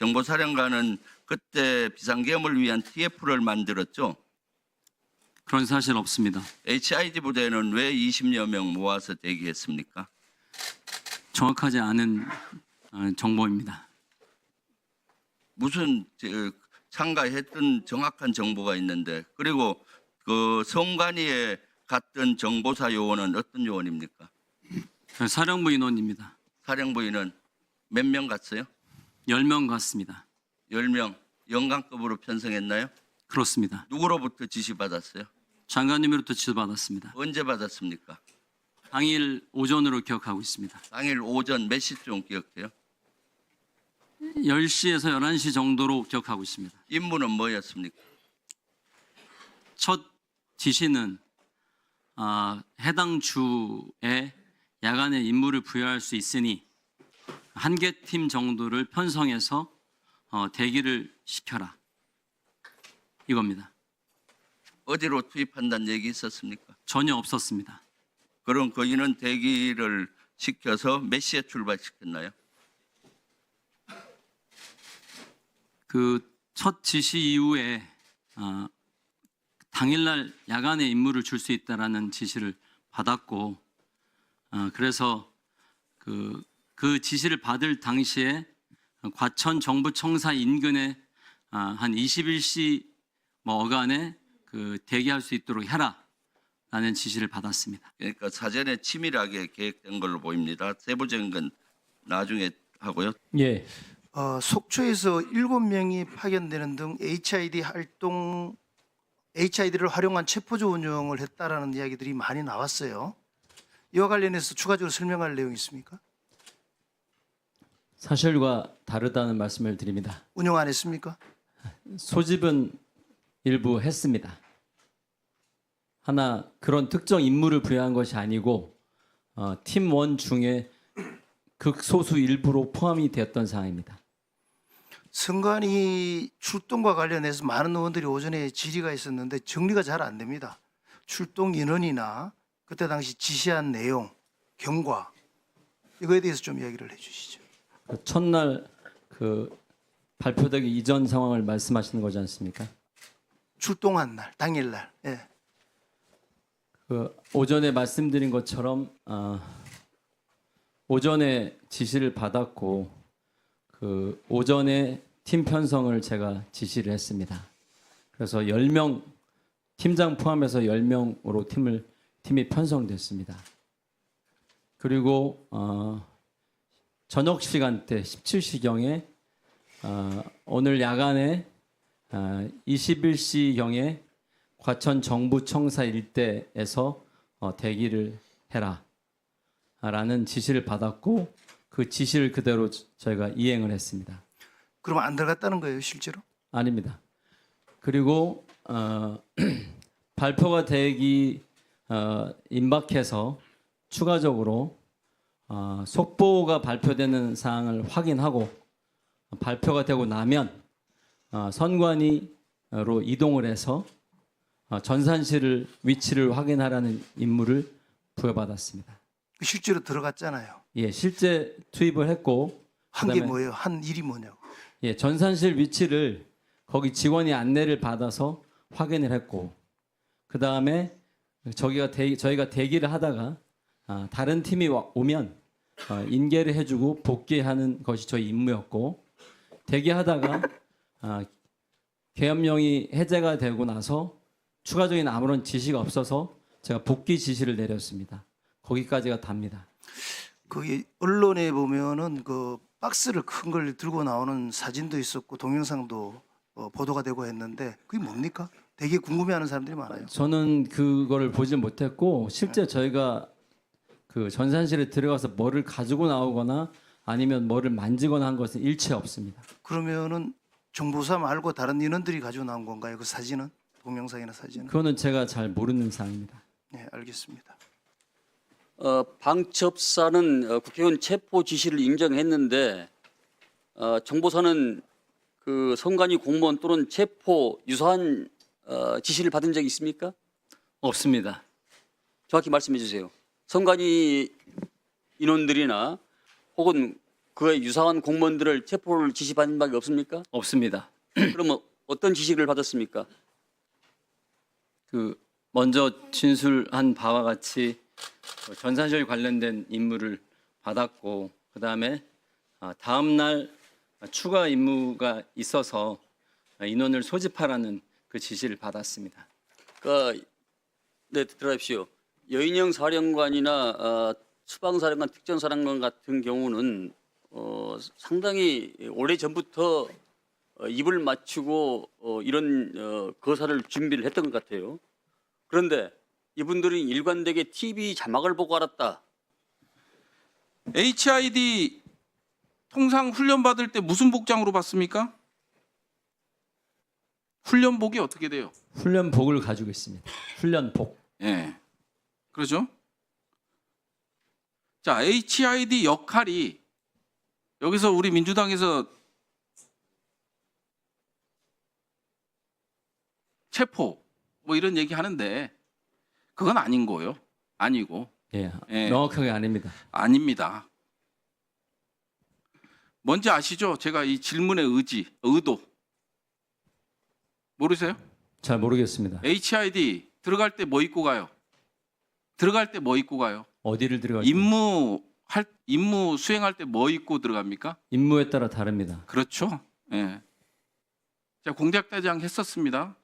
정보사령관은 그때 비상계엄을 위한 TF를 만들었죠. 그런 사실 없습니다. HID 부대는 왜 20여 명 모아서 대기했습니까? 정확하지 않은 정보입니다. 무슨 참가했던 정확한 정보가 있는데, 그리고 그 성관이에 갔던 정보사 요원은 어떤 요원입니까? 사령부 인원입니다. 사령부인은 몇 명 갔어요? 10명 갔습니다. 10명. 영관급으로 편성했나요? 그렇습니다. 누구로부터 지시받았어요? 장관님으로부터 지도받았습니다. 언제 받았습니까? 당일 오전으로 기억하고 있습니다. 당일 오전 몇 시쯤 기억해요? 10시에서 11시 정도로 기억하고 있습니다. 임무는 뭐였습니까? 첫 지시는 해당 주에 야간에 임무를 부여할 수 있으니 한 개 팀 정도를 편성해서 대기를 시켜라. 이겁니다. 어디로 투입한다는 얘기 있었습니까? 전혀 없었습니다. 그럼 그 인원 대기를 시켜서 몇 시에 출발시켰나요? 그 첫 지시 이후에 당일날 야간에 임무를 줄 수 있다라는 지시를 받았고, 그래서 그 지시를 받을 당시에 과천 정부청사 인근에 한 21시 어간에 대기할 수 있도록 해라라는 지시를 받았습니다. 그러니까 사전에 치밀하게 계획된 걸로 보입니다. 세부적인 건 나중에 하고요. 예. 속초에서 7명이 파견되는 등 HID를 활용한 체포조 운영을 했다라는 이야기들이 많이 나왔어요. 이와 관련해서 추가적으로 설명할 내용이 있습니까? 사실과 다르다는 말씀을 드립니다. 운영 안 했습니까? 소집은 일부 했습니다. 하나 그런 특정 임무를 부여한 것이 아니고 팀 원 중에 극소수 일부로 포함이 되었던 사항입니다. 선관위 출동과 관련해서 많은 의원들이 오전에 질의가 있었는데 정리가 잘 안 됩니다. 출동 인원이나 그때 당시 지시한 내용, 경과 이거에 대해서 좀 이야기를 해주시죠. 첫날 발표되기 이전 상황을 말씀하시는 거지 않습니까? 출동한 날, 당일날. 예. 오전에 말씀드린 것처럼 오전에 지시를 받았고 오전에 팀 편성을 제가 지시를 했습니다. 그래서 10명 팀장 포함해서 10명으로 팀이 편성됐습니다. 그리고 저녁 시간대 17시경에 오늘 야간에 21시경에 과천 정부청사 일대에서 대기를 해라 라는 지시를 받았고 그 지시를 그대로 저희가 이행을 했습니다. 그럼 안 들어갔다는 거예요, 실제로? 아닙니다. 그리고 발표가 되기 임박해서 추가적으로 속보가 발표되는 사항을 확인하고 발표가 되고 나면 선관위로 이동을 해서 전산실 위치를 확인하라는 임무를 부여받았습니다. 실제로 들어갔잖아요. 예, 실제 투입을 했고 한 게 그다음에 뭐예요? 한 일이 뭐냐고. 예, 전산실 위치를 거기 직원이 안내를 받아서 확인을 했고 그 다음에 저희가 대기를 하다가 다른 팀이 오면 인계를 해주고 복귀하는 것이 저희 임무였고 대기하다가 계엄령이 해제가 되고 나서 추가적인 아무런 지시가 없어서 제가 복귀 지시를 내렸습니다. 거기까지가 답니다. 거기 언론에 보면은 그 박스를 큰 걸 들고 나오는 사진도 있었고 동영상도 보도가 되고 했는데 그게 뭡니까? 되게 궁금해하는 사람들이 많아요. 저는 그거를 보지 못했고 실제 저희가 그 전산실에 들어가서 뭐를 가지고 나오거나 아니면 뭐를 만지거나 한 것은 일체 없습니다. 그러면은 정보사 말고 다른 인원들이 가지고 나온 건가요? 그 사진은? 동영상이나 사진은? 그거는 제가 잘 모르는 사항입니다. 네, 알겠습니다. 방첩사는 국회의원 체포 지시를 인정했는데 정보사는 그 선관위 공무원 또는 체포 유사한 지시를 받은 적이 있습니까? 없습니다. 정확히 말씀해 주세요. 선관위 인원들이나 혹은 그에 유사한 공무원들을 체포를 지시받은 바가 없습니까? 없습니다. 그러면 어떤 지시를 받았습니까? 그 먼저 진술한 바와 같이 전산실 관련된 임무를 받았고 그다음에 다음 날 추가 임무가 있어서 인원을 소집하라는 그 지시를 받았습니다. 네, 들어십시오. 여인영 사령관이나 수방사령관, 특전사령관 같은 경우는 상당히 오래 전부터 입을 맞추고 이런 거사를 준비를 했던 것 같아요. 그런데 이분들은 일관되게 TV 자막을 보고 알았다. HID 통상 훈련 받을 때 무슨 복장으로 받습니까? 훈련복이 어떻게 돼요? 훈련복을 가지고 있습니다. 훈련복. 예. 그렇죠? 자, HID 역할이 여기서 우리 민주당에서 체포 뭐 이런 얘기 하는데 그건 아닌 거예요. 아니고 예, 예. 명확하게 아닙니다. 아닙니다. 뭔지 아시죠? 제가 이 질문의 의도 모르세요? 잘 모르겠습니다. HID 들어갈 때 뭐 입고 가요? 들어갈 때 뭐 입고 가요? 어디를 들어갈 임무 수행할 때 뭐 입고 들어갑니까? 임무에 따라 다릅니다. 그렇죠. 예. 제가 공작대장 했었습니다.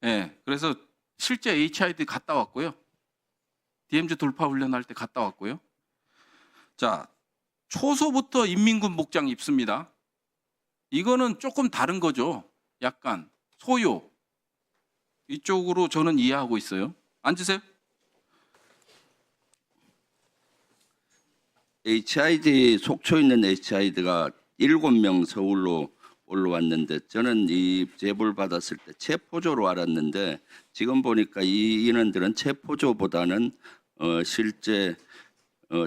예. 그래서 실제 HID 갔다 왔고요. DMZ 돌파 훈련할 때 갔다 왔고요. 자, 초소부터 인민군 복장 입습니다. 이거는 조금 다른 거죠. 약간 소요. 이쪽으로 저는 이해하고 있어요. 앉으세요. HID 속초 있는 HID가 7명 서울로 올라왔는데 저는 이 제보를 받았을 때 체포조로 알았는데 지금 보니까 이 인원들은 체포조보다는 실제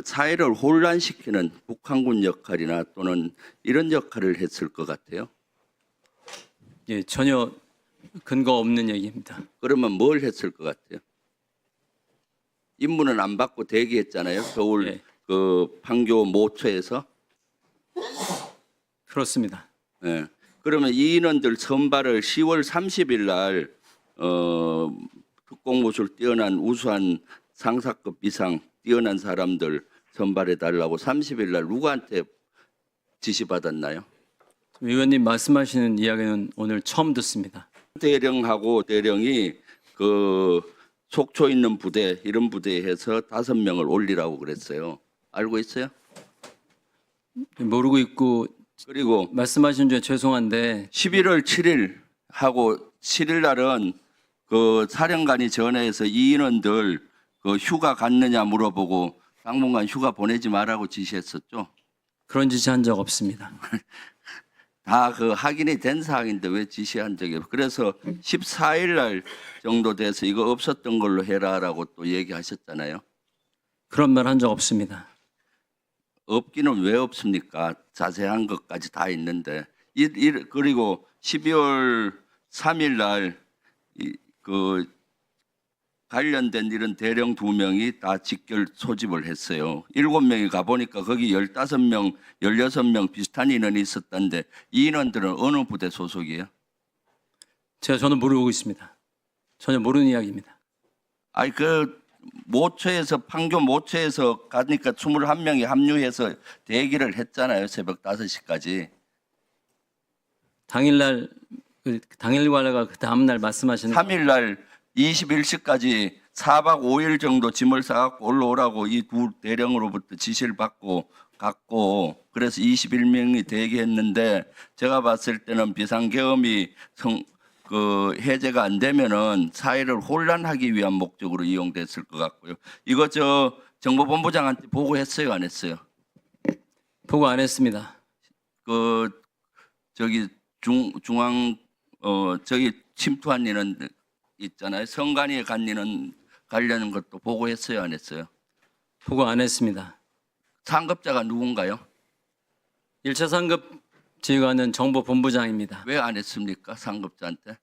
사회를 혼란시키는 북한군 역할이나 또는 이런 역할을 했을 것 같아요. 예, 전혀 근거 없는 얘기입니다. 그러면 뭘 했을 것 같아요? 임무는 안 받고 대기했잖아요. 서울 예. 그 판교 모처에서. 그렇습니다. 예. 그러면 이 인원들 선발을 10월 30일 날 특공무술 뛰어난 우수한 상사급 이상 뛰어난 사람들 선발해 달라고 30일 날 누구한테 지시받았나요? 위원님 말씀하시는 이야기는 오늘 처음 듣습니다. 대령하고 대령이 그 속초 있는 부대 이런 부대에 해서 5명을 올리라고 그랬어요. 알고 있어요? 모르고 있고 그리고 말씀하신 중에 죄송한데 11월 7일 하고 7일 날은 그 사령관이 전화해서 이 인원들 그 휴가 갔느냐 물어보고 당분간 휴가 보내지 말라고 지시했었죠. 그런 지시 한 적 없습니다. 다 그 확인이 된 사항인데 왜 지시한 적이 없어요. 그래서 14일 날 정도 돼서 이거 없었던 걸로 해라라고 또 얘기하셨잖아요. 그런 말 한 적 없습니다. 없기는 왜 없습니까? 자세한 것까지 다 있는데 그리고 12월 3일 날 그 관련된 이런 대령 2명이 다 직결 소집을 했어요. 7명이 가보니까 거기 15명, 16명 비슷한 인원이 있었던데 이 인원들은 어느 부대 소속이에요? 저는 모르고 있습니다. 전혀 모르는 이야기입니다. 아니 그 모처에서 판교 모처에서 가니까 21명이 합류해서 대기를 했잖아요. 새벽 5시까지. 당일날 당일과가 그 다음 날 말씀하시는 3일 날 21시까지 4박 5일 정도 짐을 싸갖고 올라오라고 이 두 대령으로부터 지시를 받고 갔고 그래서 21명이 대기했는데 제가 봤을 때는 비상계엄이 해제가 안 되면은 사회를 혼란하기 위한 목적으로 이용됐을 것 같고요. 이거 저 정보본부장한테 보고했어요, 안 했어요? 보고 안 했습니다. 그 저기 중앙 저기 침투한 인원 있잖아요. 성관이에 간 인원 관련 것도 보고했어요, 안 했어요? 보고 안 했습니다. 상급자가 누군가요? 1차 상급 지휘관은 정보본부장입니다. 왜 안 했습니까, 상급자한테?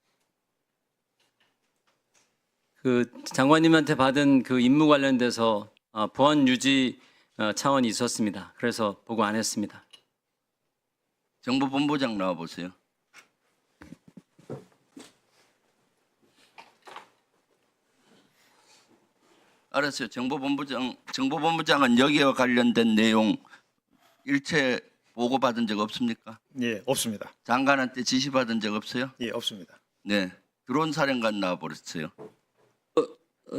그 장관님한테 받은 그 임무 관련돼서 보안 유지 차원이 있었습니다. 그래서 보고 안 했습니다. 정보본부장 나와 보세요. 알았어요. 정보본부장은 여기와 관련된 내용 일체 보고받은 적 없습니까? 예, 없습니다. 장관한테 지시받은 적 없어요? 예, 없습니다. 네. 드론 사령관 나와 버렸어요.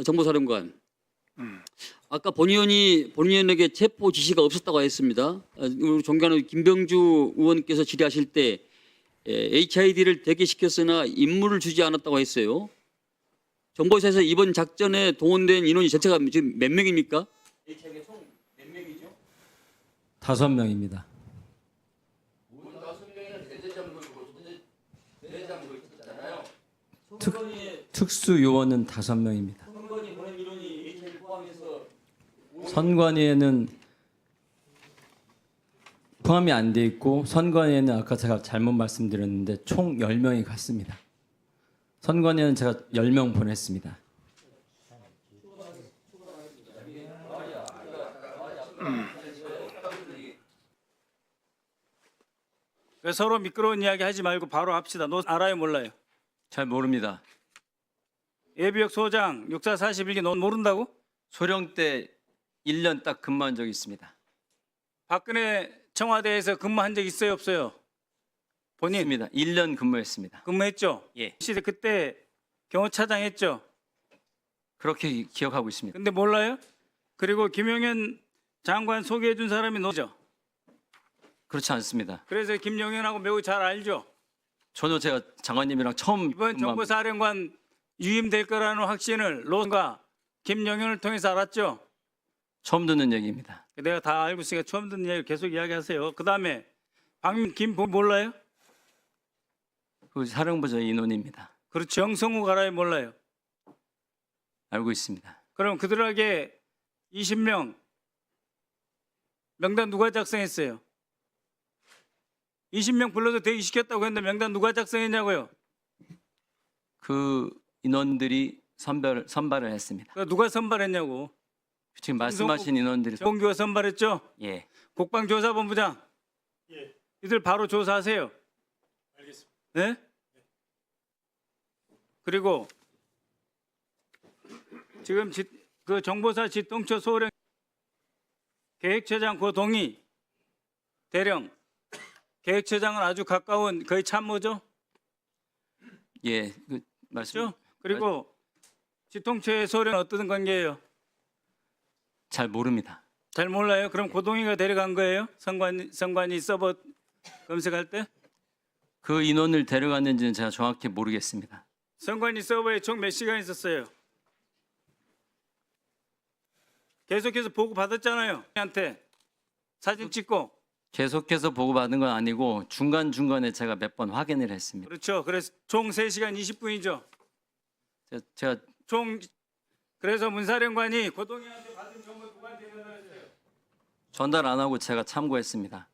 정보사령관. 아까 본의원에게 체포 지시가 없었다고 했습니다. 우리 존경하는 김병주 의원께서 질의하실 때 HID를 대기시켰으나 임무를 주지 않았다고 했어요. 정보사에서 이번 작전에 동원된 인원이 전체가 지금 몇 명입니까? 5명입니다. 특수 요원은 5명입니다. 선관위에는 포함이 안 돼 있고 선관위에는 아까 제가 잘못 말씀드렸는데 총 10명이 갔습니다. 선관위에는 제가 10명 보냈습니다. 서로 미끄러운 이야기 하지 말고 바로 합시다. 너 알아요 몰라요? 잘 모릅니다. 예비역 소장 육사 41기 넌 모른다고? 소령 때 1년 딱 근무한 적이 있습니다. 박근혜 청와대에서 근무한 적 있어요 없어요? 본인 있습니다. 1년 근무했습니다. 근무했죠? 예. 시대 그때 경호차장 했죠? 그렇게 기억하고 있습니다. 근데 몰라요? 그리고 김용현 장관 소개해 준 사람이 너죠? 그렇지 않습니다. 그래서 김용현하고 매우 잘 알죠? 저도 제가 장관님이랑 처음 이번 근무한- 정보사령관 유임될 거라는 확신을 로가 김용현을 통해서 알았죠? 처음 듣는 얘기입니다. 내가 다 알고 있으니까 처음 듣는 얘기 계속 이야기하세요. 그 다음에 김보 몰라요? 그 사령부저 인원입니다. 그렇죠. 정성우 가라에 몰라요. 알고 있습니다. 그럼 그들에게 20명 명단 누가 작성했어요? 20명 불러서 대기시켰다고 했는데 명단 누가 작성했냐고요? 그 인원들이 선발을 했습니다. 그 누가 선발했냐고? 지금 말씀하신 인원들이 정봉규가 선발했죠? 예. 국방조사본부장. 이들 바로 조사하세요. 알겠습니다. 네? 그리고 지금 그 정보사 지통처 소령 계획처장 고동희 대령 계획처장은 아주 가까운 거의 참모죠. 예. 그 말씀 그렇죠? 그리고 지통처의 소령은 어떤 관계예요? 잘 모릅니다. 잘 몰라요. 그럼 고동희가 데려간 거예요? 선관위 서버 검색할 때? 그 인원을 데려갔는지는 제가 정확히 모르겠습니다. 선관위 서버에 총 몇 시간 있었어요? 계속해서 보고 받았잖아요. 한테 사진 찍고. 계속해서 보고받은 건 아니고 중간중간에 제가 몇 번 확인을 했습니다. 그렇죠. 그래서 총 3시간 20분이죠. 제가 총 그래서 문사령관이 고동희한테 받은 정보 누구한테 전달했어요? 전달 안 하고 제가 참고했습니다.